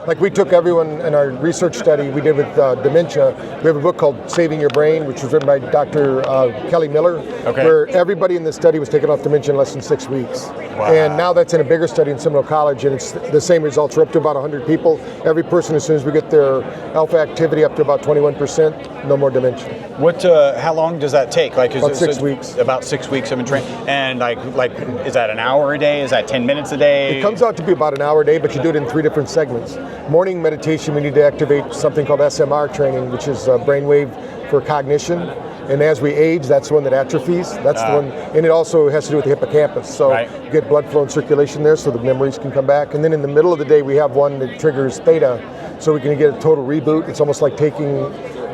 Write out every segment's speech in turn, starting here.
Like we took everyone in our research study we did with dementia. We have a book called Saving Your Brain, which was written by Dr. Kelly Miller, where everybody in this study was taken off dementia in less than 6 weeks. Wow. And now that's in a bigger study in Seminole College, and it's the same results. We're up to about 100 people. Every person, as soon as we get their alpha activity up to about 21%, no more dementia. What? How long does that take? Like about 6 weeks. About 6 weeks of training. And like, is that an hour a day? Is that 10 minutes a day? It comes out to be about an hour a day, but you do it in 3 different segments. Morning meditation, we need to activate something called SMR training, which is brainwave for cognition. And as we age, that's the one that atrophies. That's the one, and it also has to do with the hippocampus. So you get blood flow and circulation there so the memories can come back. And then in the middle of the day, we have one that triggers theta, so we can get a total reboot. It's almost like taking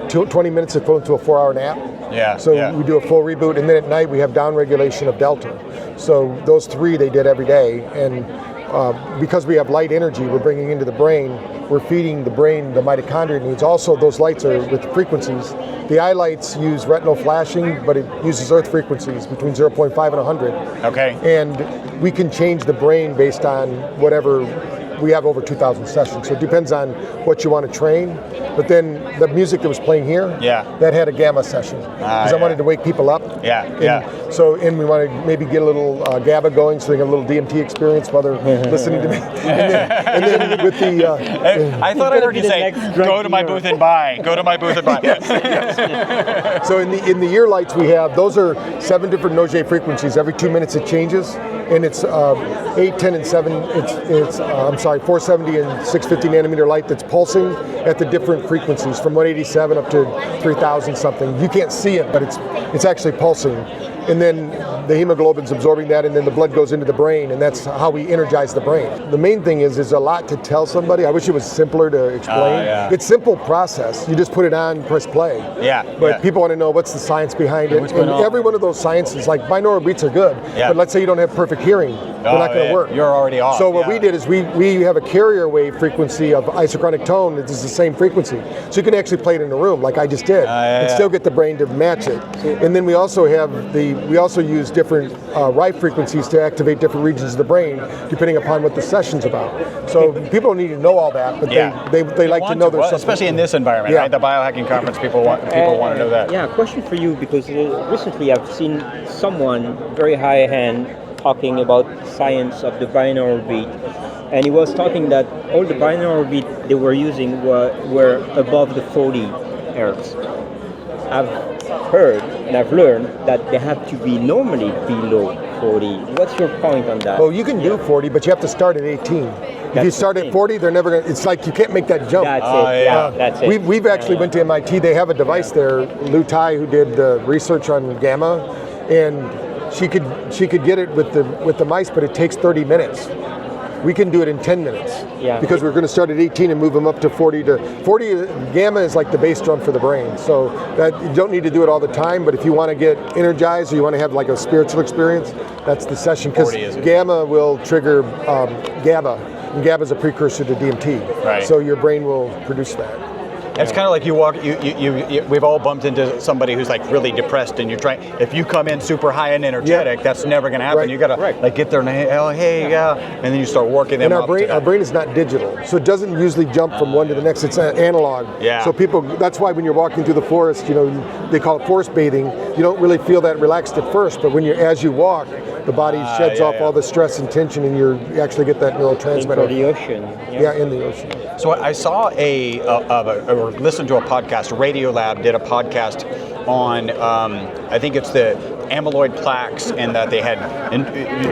20 minutes to go into a 4-hour nap. So we do a full reboot, and then at night we have down regulation of delta. So those 3 they did every day, and because we have light energy we're bringing into the brain, we're feeding the brain the mitochondria needs. Also, those lights are with frequencies. The eye lights use retinal flashing, but it uses earth frequencies between 0.5 and 100. Okay. And we can change the brain based on whatever. We have over 2,000 sessions, so it depends on what you want to train. But then the music that was playing here, that had a gamma session, because I wanted to wake people up. So, and we want to maybe get a little GABA going, so they get a little DMT experience while they're listening to me. And then with the... I thought I heard you say, go to my booth and buy. Go to my booth and buy. Yes. So in the ear lights we have, those are 7 different Nogier frequencies. Every 2 minutes it changes. And it's 8, 10, and 7. It's 470 and 650 nanometer light that's pulsing at the different frequencies from 187 up to 3,000 something. You can't see it, but it's actually pulsing. And then the hemoglobin's absorbing that, and then the blood goes into the brain, and that's how we energize the brain. The main thing is there's a lot to tell somebody. I wish it was simpler to explain. It's a simple process. You just put it on, press play. But people want to know what's the science behind it. And every one of those sciences, like binaural beats are good, but let's say you don't have perfect hearing, they're not going to work. You're already off. So what we did is we have a carrier wave frequency of isochronic tone that is the same frequency. So you can actually play it in a room like I just did and still get the brain to match it. And then we also use different rife frequencies to activate different regions of the brain depending upon what the session's about. So people don't need to know all that, but they like to know there's something. Especially in this environment, right? The Biohacking Conference, people want to know that. Yeah, question for you, because recently I've seen someone very high hand talking about science of the binaural beat, and he was talking that all the binaural beat they were using were above the 40 hertz. I've heard and I've learned that they have to be normally below 40. What's your point on that? Well, you can do 40, but you have to start at 18. If you start at 40, they're never going to, it's like you can't make that jump. That's it. We've actually went to MIT. They have a device there, Lou Tai, who did the research on gamma, and she could get it with the mice, but it takes 30 minutes. We can do it in 10 minutes because we're going to start at 18 and move them up to 40. Gamma is like the bass drum for the brain, so that you don't need to do it all the time, but if you want to get energized or you want to have like a spiritual experience, that's the session, because gamma will trigger GABA, and GABA is a precursor to DMT, so your brain will produce that. It's kind of like you walk. We've all bumped into somebody who's like really depressed, and you're trying. If you come in super high and energetic, that's never going to happen. You got to like get there and and then you start working them. And our brain is not digital, so it doesn't usually jump from one to the next. It's analog. So people. That's why when you're walking through the forest, they call it forest bathing. You don't really feel that relaxed at first, but as you walk, the body sheds off all the stress and tension, and you actually get that neurotransmitter. In the ocean. In the ocean. So I saw or listened to a podcast. Radiolab did a podcast on, I think it's the amyloid plaques, and that they had.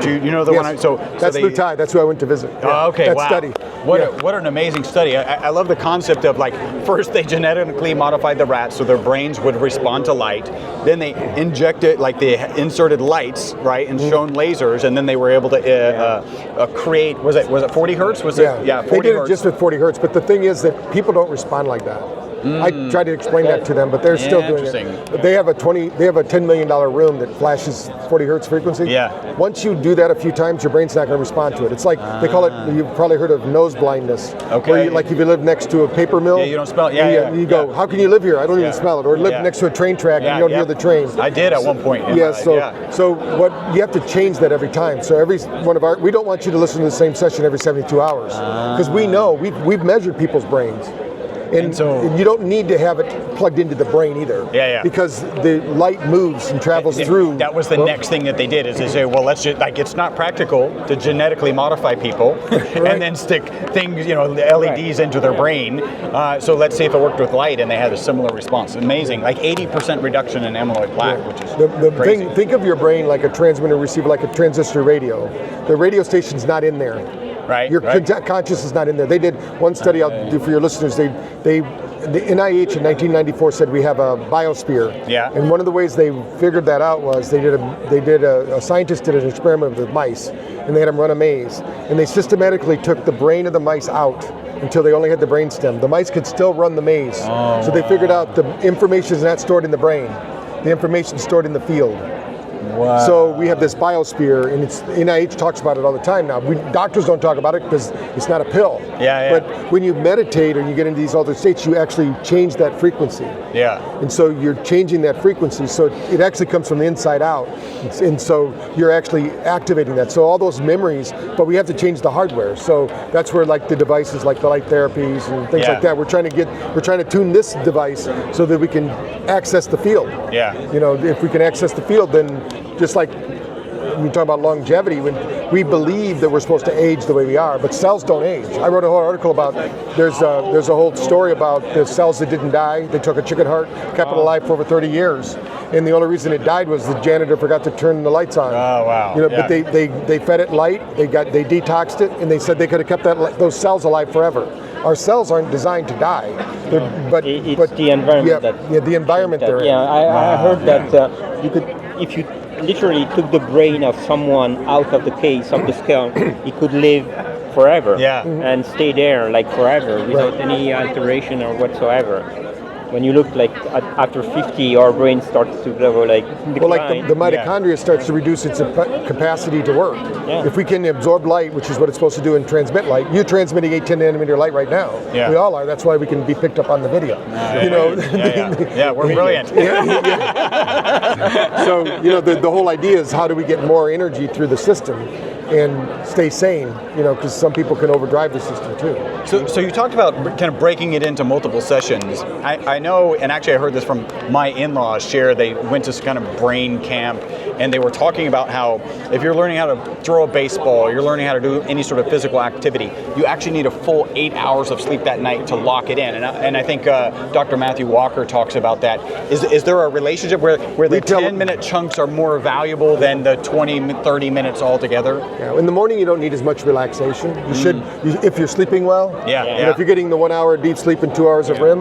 You know the one. So that's Lou Tai. That's who I went to visit. Okay, that study. What an amazing study. I love the concept of like, first they genetically modified the rats so their brains would respond to light. Then they injected, like they inserted lights, right, and shown lasers, and then they were able to create. Was it 40 hertz? 40 they did hertz. it just with 40 hertz. But the thing is that people don't respond like that. I try to explain that to them, but they're still doing it. But they have a $10 million room that flashes 40 hertz frequency. Yeah. Once you do that a few times, your brain's not going to respond to it. It's like they call it. You've probably heard of nose blindness. Okay. Where like if you live next to a paper mill. Yeah, you don't smell it. You go, how can you live here? I don't even smell it. Or live next to a train track and you don't hear the train. I did at one point. So what you have to change that every time. So every one of we don't want you to listen to the same session every 72 hours because we know we've measured people's brains. And you don't need to have it plugged into the brain either. Because the light moves and travels through. That was the next thing that they did is they say, well, let's just it's not practical to genetically modify people and then stick things, LEDs into their brain. So let's see if it worked with light, and they had a similar response. Amazing, like 80% reduction in amyloid plaque, which is crazy. Think of your brain like a transmitter receiver, like a transistor radio. The radio station's not in there. Right. Your conscious is not in there. They did one study I'll do for your listeners. The NIH in 1994 said we have a biosphere. Yeah. And one of the ways they figured that out was a scientist did an experiment with mice, and they had them run a maze, and they systematically took the brain of the mice out until they only had the brain stem. The mice could still run the maze. So they figured out the information is not stored in the brain. The information is stored in the field. Wow. So we have this biosphere, and NIH talks about it all the time now. Doctors don't talk about it because it's not a pill. But when you meditate or you get into these altered states, you actually change that frequency. And so you're changing that frequency, so it actually comes from the inside out. And so you're actually activating that. So all those memories, but we have to change the hardware. So that's where like the devices like the light therapies and things like that, we're trying to tune this device so that we can access the field. If we can access the field, then just like you talk about longevity, when we believe that we're supposed to age the way we are, but cells don't age. I wrote a whole article about there's a whole story about the cells that didn't die. They took a chicken heart, kept it alive for over 30 years, and the only reason it died was the janitor forgot to turn the lights on. Oh wow! But they fed it light. They detoxed it, and they said they could have kept those cells alive forever. Our cells aren't designed to die, but the environment. The environment they're in. I heard that you could, if you literally took the brain of someone out of the case of the skull, it could live forever and stay there like forever without any alteration or whatsoever. When you look like after 50, our brain starts to go like decline. Well, like the mitochondria starts to reduce its capacity to work. If we can absorb light, which is what it's supposed to do, and transmit light, you're transmitting 10 nanometer light right now. We all are. That's why we can be picked up on the video. We're brilliant. So the whole idea is how do we get more energy through the system and stay sane, because some people can overdrive the system too. So you talked about kind of breaking it into multiple sessions. I know, and actually I heard this from my in-laws share, they went to kind of brain camp, and they were talking about how if you're learning how to throw a baseball, you're learning how to do any sort of physical activity, you actually need a full 8 hours of sleep that night to lock it in. And I think Dr. Matthew Walker talks about that. Is there a relationship where the 10-minute chunks are more valuable than the 20, 30 minutes altogether? In the morning, you don't need as much relaxation. You should, if you're sleeping well. If you're getting the 1 hour deep sleep and 2 hours of REM.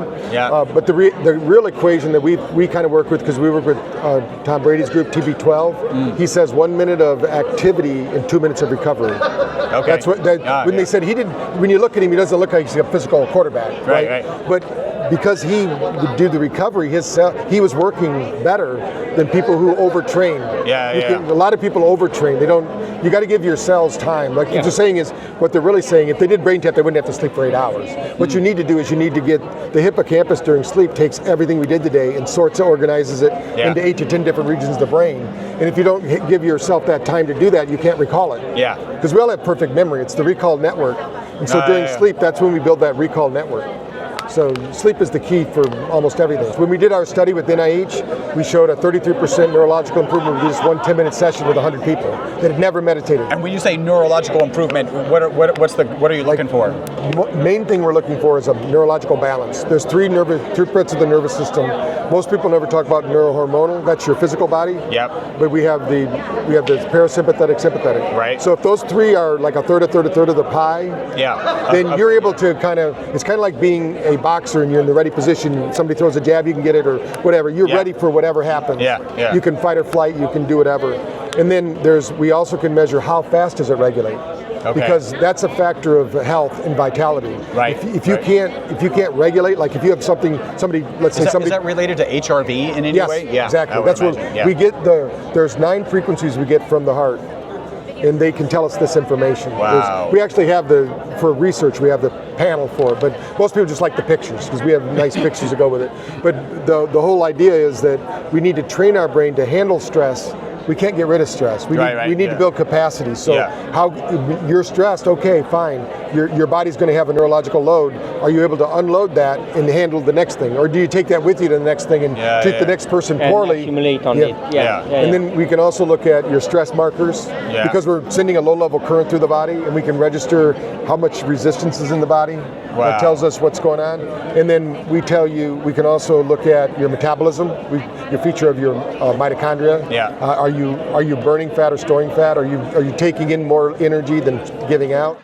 But the real equation that we kind of work with, because we work with Tom Brady's group, TB12, he says 1 minute of activity and 2 minutes of recovery. That's what they said he did. When you look at him, he doesn't look like he's a physical quarterback, right? But because he would do the recovery, he was working better than people who overtrain. A lot of people overtrain. They don't. You got to give your cells time. Like what they're saying is, what they're really saying, if they did brain tap, they wouldn't have to sleep for 8 hours. What you need to do is you need to get the hippocampus during sleep takes everything we did today and sorts it, organizes it into 8 to 10 different regions of the brain. And if you don't give yourself that time to do that, you can't recall it. Because we all have perfect memory. It's the recall network. And so during sleep, that's when we build that recall network. So sleep is the key for almost everything. When we did our study with NIH, we showed a 33% neurological improvement with just one 10-minute session with 100 people that had never meditated. And when you say neurological improvement, what are you looking for? Main thing we're looking for is a neurological balance. There's three parts of the nervous system. Most people never talk about neurohormonal. That's your physical body. But we have the parasympathetic, sympathetic. Right. So if those three are like a third of the pie, then you're able to it's kind of like being a boxer and you're in the ready position. Somebody throws a jab, you can get it, or whatever. You're ready for whatever happens. You can fight or flight. You can do whatever. And then we also can measure how fast does it regulate. because that's a factor of health and vitality. Right. If you can't regulate, like if you have somebody, let's say somebody. Is that related to HRV in any yes, way? Yeah, exactly. That's where we get there's 9 frequencies we get from the heart, and they can tell us this information. Wow. We actually have for research, we have the panel for it, but most people just like the pictures because we have nice pictures to go with it. But the whole idea is that we need to train our brain to handle stress. We can't get rid of stress. We need to build capacity. So how you're stressed, okay, fine. Your body's going to have a neurological load. Are you able to unload that and handle the next thing? Or do you take that with you to the next thing and treat the next person poorly? Accumulate on it. And then we can also look at your stress markers because we're sending a low-level current through the body, and we can register how much resistance is in the body. Wow. That tells us what's going on. And then we can also look at your metabolism, your feature of your mitochondria. Are you burning fat or storing fat? Are you taking in more energy than giving out?